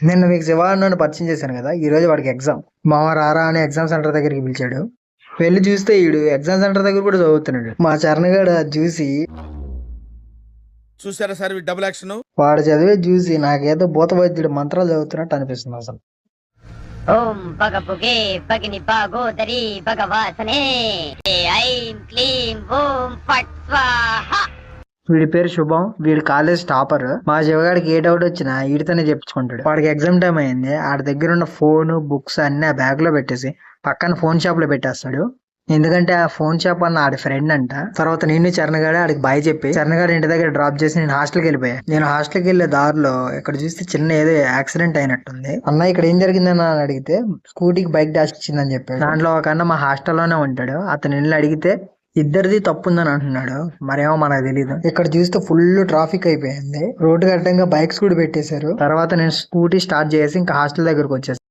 నిన్న మీకు శివ అన్నను పరిచయం చేశాను కదా, ఈ రోజు వాడికి ఎగ్జామ్. మామ రారా అని ఎగ్జామ్ సెంటర్ దగ్గరికి పిలిచాడు. వెళ్ళి చూస్తే ఈడు ఎగ్జామ్ సెంటర్ దగ్గర కూడా చదువుతున్నాడు. మా చరణగాడు అది చూసి, చూసారా సార్ డబుల్ యాక్షన్. వాడు చదివే చూసి నాకేదో భూత వైద్యుడు మంత్రాలు చదువుతున్నట్టు అనిపిస్తుంది అసలు. ఓం పగపుగే పగిని పాగోదరి భగవాసనే ఐం క్లీం ఓం ఫట్ స్వాహా. వీడి పేరు శుభం. వీడి కాలేజ్ టాపర్. మా శివగాడికి ఏ డౌట్ వచ్చినా వీడితోనే చెప్పుకుంటాడు. వాడికి ఎగ్జామ్ టైం అయింది. ఆడి దగ్గర ఉన్న ఫోన్ బుక్స్ అన్ని ఆ బ్యాగ్ లో పెట్టేసి పక్కన ఫోన్ షాప్ లో పెట్టేస్తాడు. ఎందుకంటే ఆ ఫోన్ షాప్ అన్న ఆడి ఫ్రెండ్ అంట. తర్వాత నేను చరణగాడు ఆడికి బాయ్ చెప్పి చరణగాడు ఇంటి దగ్గర డ్రాప్ చేసి నేను హాస్టల్కి వెళ్ళిపోయా. నేను హాస్టల్కి వెళ్లే దారిలో ఇక్కడ చూస్తే చిన్న ఏదో యాక్సిడెంట్ అయినట్టుంది. అన్న ఇక్కడ ఏం జరిగిందని అడిగితే స్కూటీకి బైక్ డాష్ ఇచ్చిందని చెప్పాడు. దాంట్లో ఒక అన్న మా హాస్టల్లోనే ఉంటాడు. అతను వెళ్ళి అడిగితే ఇద్దరిది తప్పుందని అంటున్నాడు. మరేమో మనకు తెలీదు. ఇక్కడ చూస్తే ఫుల్ ట్రాఫిక్ అయిపోయింది. రోడ్డు అడ్డంగా బైక్స్ కూడా పెట్టేశారు. తర్వాత నేను స్కూటీ స్టార్ట్ చేసి ఇంకా హాస్టల్ దగ్గరకు వచ్చేసాను.